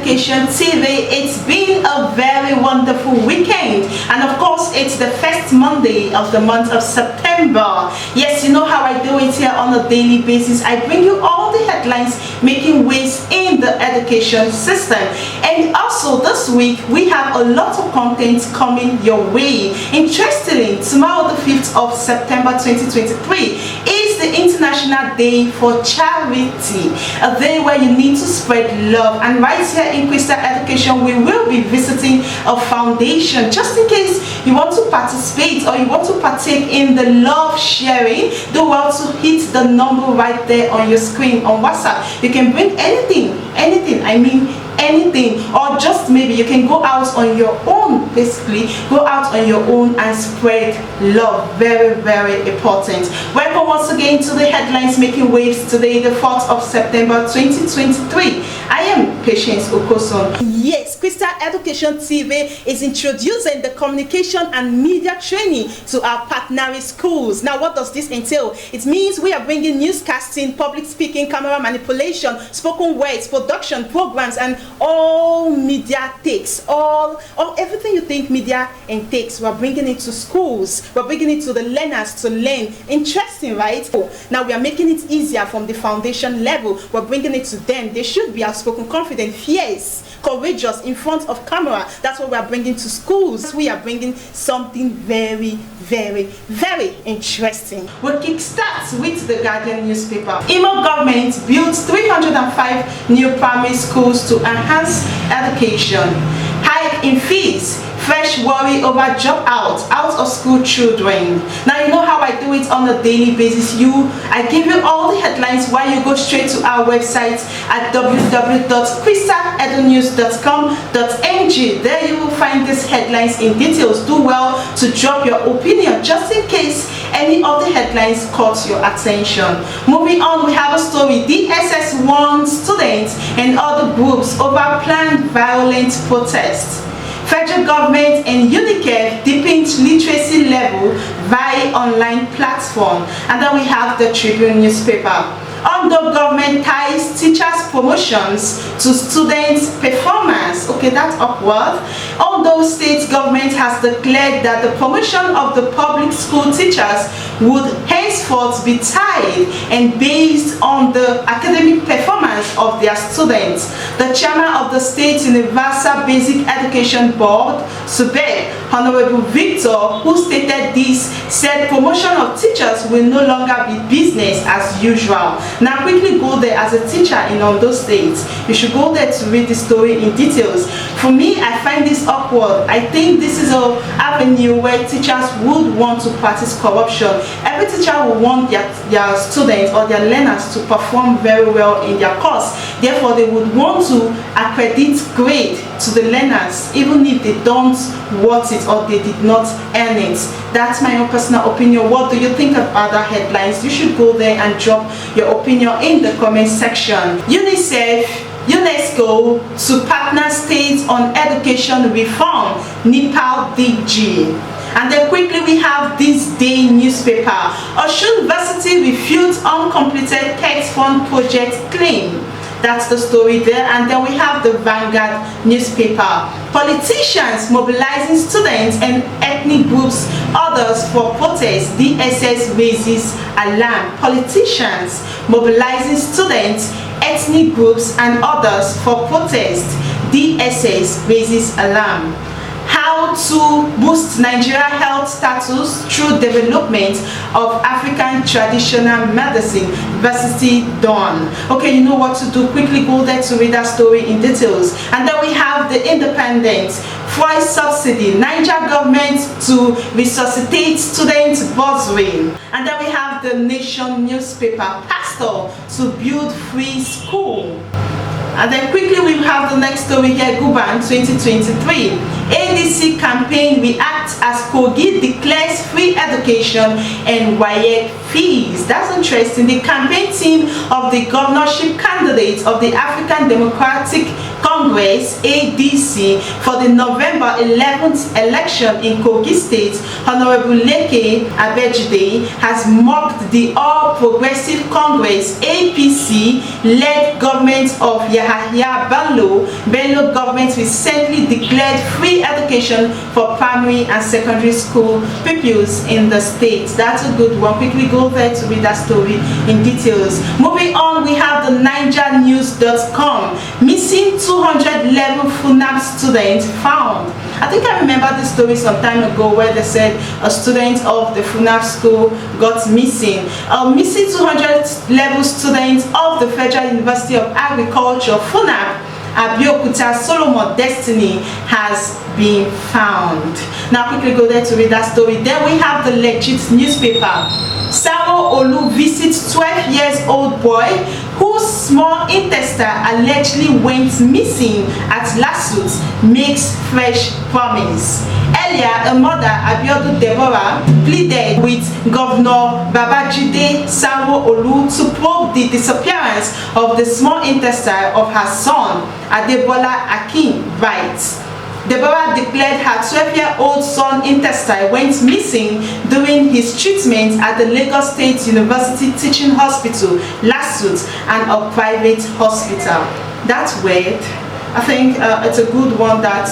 Education TV. It's been a very wonderful weekend, and of course it's the first Monday of the month of September. Yes, you know how I do it here on a daily basis. I bring you all the headlines making waves in the education system, and also this week we have a lot of content coming your way. Interestingly, tomorrow the 5th of September 2023 is the International Day for Charity, a day where you need to spread love. And right here in Crystal Education, we will be visiting a foundation. Just in case you want to participate or you want to partake in the love sharing, do well to hit the number right there on your screen on WhatsApp. You can bring anything, I mean anything, or just maybe you can go out on your own. Basically go out on your own and spread love. Very, very important. Welcome once again to the headlines making waves today, the 4th of September 2023. I am Patience Okoson. Yes, Crystal Education TV is introducing the communication and media training to our partnering schools. Now, what does this entail? It means we are bringing newscasting, public speaking, camera manipulation, spoken words, production, programs, and all media takes, all everything you think media takes. We're bringing it to schools. We're bringing it to the learners to learn. Interesting, right? Now we are making it easier from the foundation level. We're bringing it to them. They should be outspoken, confident, fierce, courageous in front of camera. That's what we are bringing to schools. We are bringing something very, very, very interesting. We'll kickstart with the Guardian newspaper. Imo government builds 305 new primary schools to enhance education. Hike in fees. Fresh worry over out of school children. Now you know how I do it on a daily basis. I give you all the headlines while you go straight to our website at www.crystaledunews.com.ng. There you will find these headlines in details. Do well to drop your opinion just in case any of the headlines caught your attention. Moving on, we have a story. DSS warns students and other groups over planned violent protests. Federal government and UNICEF deepened literacy level via online platform. And then we have the Tribune newspaper. Although government ties teachers' promotions to students' performance. Okay, that's upward. Although state government has declared that the promotion of the public school teachers would henceforth be tied and based on the academic performance of their students. The chairman of the State Universal Basic Education Board, SUBEB, Honorable Victor, who stated this, said promotion of teachers will no longer be business as usual. Now quickly go there as a teacher in Ondo State. You should go there to read the story in details. For me, I find this awkward. I think this is an avenue where teachers would want to practice corruption. Every teacher will want their students or their learners to perform very well in their course. Therefore, they would want to accredit grade to the learners even if they don't want it or they did not earn it. That's my own personal opinion. What do you think of other headlines? You should go there and drop your opinion in the comment section. UNICEF, UNESCO to partner states on education reform, Nepal DG. And then quickly we have this day newspaper. Osun University refutes uncompleted tax fund project claim. That's the story there. And then we have the Vanguard newspaper. Politicians mobilizing students and ethnic groups, others for protest. DSS raises alarm. Politicians mobilizing students, ethnic groups and others for protest. DSS raises alarm. How to boost Nigeria health status through development of African traditional medicine, Varsity Dawn. Okay, you know what to do. Quickly go there to read that story in details. And then we have the Independent. Fuel subsidy, Niger government to resuscitate student bursary. And then we have the Nation newspaper. Pastor to build free school. And then quickly we have the next story here, Guban 2023. ADC campaign reacts as Kogi declares free education and WAEC fees. That's interesting. The campaign team of the governorship candidate of the African Democratic Congress (ADC) for the November 11th election in Kogi State, Honorable Leke Abejide has mocked the All Progressive Congress (APC) led government of Yahaya Bello government recently declared free education for primary and secondary school pupils in the state. That's a good one. Quickly go there to read that story in details. Moving on, we have the NigerNews.com. Missing 200 level FUNAB students found. I think I remember this story some time ago where they said a student of the FUNAB school got missing. Missing 200 level students of the Federal University of Agriculture, FUNAB, Abeokuta Solomon Destiny has been found. Now quickly go there to read that story. Then we have the Legit newspaper. Sawo Olu visits 12 years old boy whose small intestine allegedly went missing at Lasut, makes fresh promise. Earlier, a mother, Abiodun Deborah, pleaded with Governor Babajide Sanwo-Olu to probe the disappearance of the small intestine of her son, Adebola Akin Wright. Deborah declared her 12-year-old son intestine went missing during his treatment at the Lagos State University Teaching Hospital, Lasut, and a private hospital. That's weird. I think it's a good one that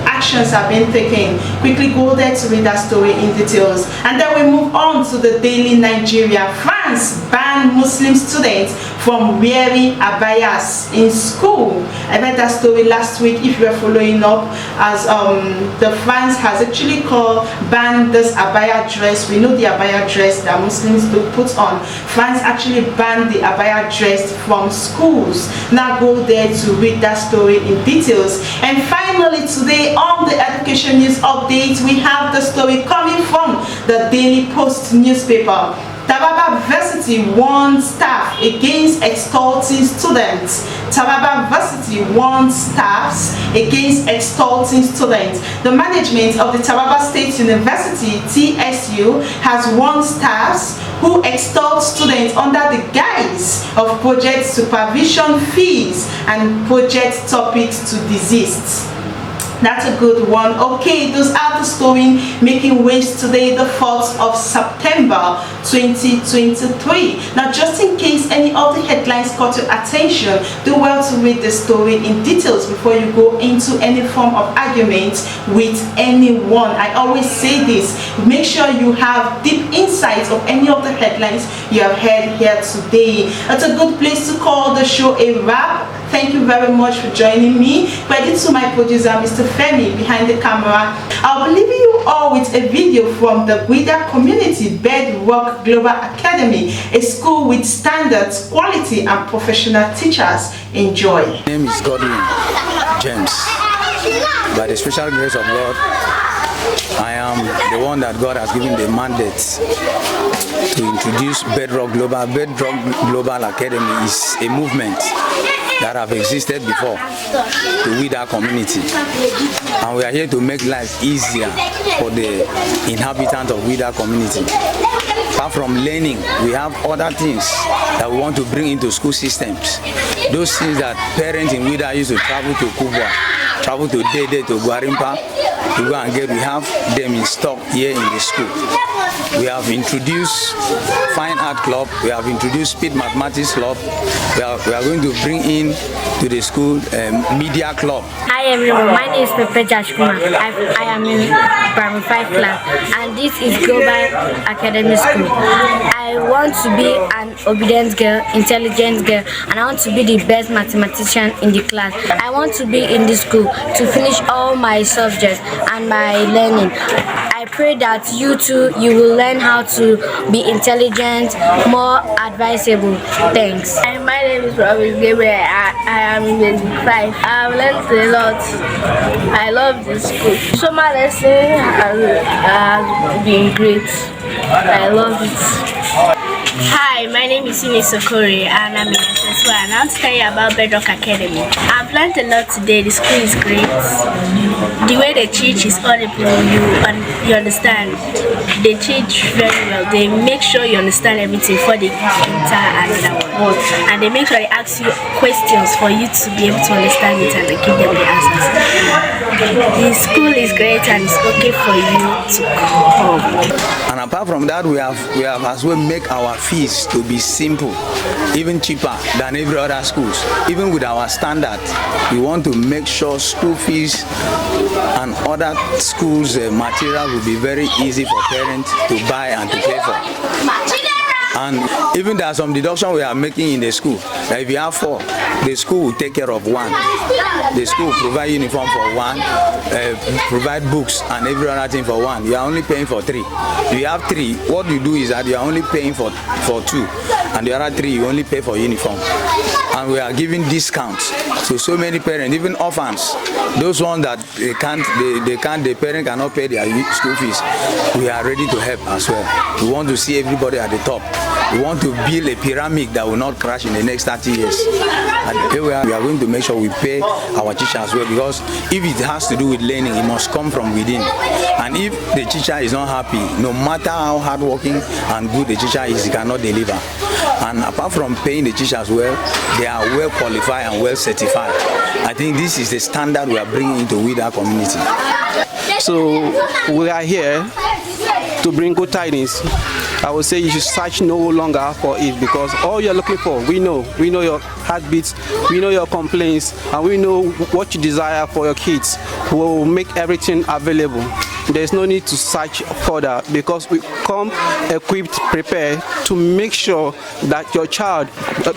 actions have been taken. Quickly go there to read that story in details. And then we move on to the Daily Nigeria. France banned Muslim students from wearing abayas in school. I read that story last week if you were following up, as the France has actually banned this abaya dress. We know the abaya dress that Muslims do put on. France actually banned the abaya dress from schools. Now go there to read that story in details. And finally today on the Education News Update, we have the story coming from the Daily Post newspaper. Taraba Varsity warns staff against extorting students. Taraba Varsity warns staffs against extorting students. The management of the Taraba State University, TSU, has warned staffs who extort students under the guise of project supervision fees and project topics to desist. That's a good one. Okay, those are the story making waves today, the 4th of September 2023. Now, just in case any of the headlines caught your attention, do well to read the story in details before you go into any form of argument with anyone. I always say this, make sure you have deep insights of any of the headlines you have heard here today. It's a good place to call the show a wrap. Thank you very much for joining me. Credit to my producer, Mr. Femi, behind the camera. I'll be leaving you all with a video from the Guida Community Bedrock Global Academy, a school with standards, quality, and professional teachers. Enjoy. My name is Godwin James. By the special grace of God, I am the one that God has given the mandate to introduce Bedrock Global. Bedrock Global Academy is a movement that have existed before to with our community, and we are here to make life easier for the inhabitants of Wida community. Apart from learning, we have other things that we want to bring into school systems. Those things that parents in Wida used to travel to Kubwa, travel to Dede, to Guarimpa to go and get, we have them in stock here in the school. We have introduced Fine Art Club, we have introduced Speed Mathematics Club, we are going to bring in to the school Media Club. Hi everyone, my name is Pepe Jashkuma. I am in primary 5 class, and this is Global Academy School. I want to be an obedient girl, intelligent girl, and I want to be the best mathematician in the class. I want to be in this school to finish all my subjects and my learning. I pray that you too, you will learn how to be intelligent, more advisable. Thanks. Hi, my name is Robin Gabriel. I am in 5. I have learned a lot. I love this school. So my lesson has been great. I love it. Hi, my name is Simi Sokori and I'm in SS1, and I want to tell you about Bedrock Academy. I've learned a lot today. The school is great. The way they teach is audible. you understand. They teach very well. They make sure you understand everything before they enter another one. And they make sure they ask you questions for you to be able to understand it and give them the answers. The school is great and it's okay for you to come. And apart from that, we have as well make our fees to be simple, even cheaper than every other schools. Even with our standard, we want to make sure school fees and other schools' material will be very easy for parents to buy and to pay for. And even there are some deductions we are making in the school. Like if you have 4, the school will take care of 1. The school will provide uniform for 1, provide books and every other thing for 1. You are only paying for 3. If you have 3, what you do is that you are only paying for 2, and the other 3 you only pay for uniform. And we are giving discounts to so many parents, even orphans, those ones that the parent cannot pay their school fees. We are ready to help as well. We want to see everybody at the top. We want to build a pyramid that will not crash in the next 30 years. And we are going to make sure we pay our teachers as well, because if it has to do with learning, it must come from within. And if the teacher is not happy, no matter how hardworking and good the teacher is, he cannot deliver. And apart from paying the teachers well, they are well qualified and well certified. I think this is the standard we are bringing into with our community. So we are here to bring good tidings. I would say you should search no longer for it, because all you're looking for, we know your heartbeats, we know your complaints, and we know what you desire for your kids. We will make everything available. There's no need to search further, because we come equipped, prepared to make sure that your child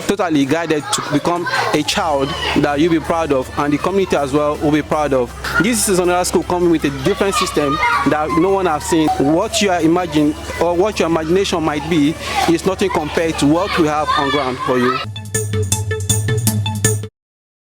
totally guided to become a child that you'll be proud of, and the community as well will be proud of. This is another school coming with a different system that no one has seen. What you are imagining or what your imagination might be is nothing compared to what we have on ground for you.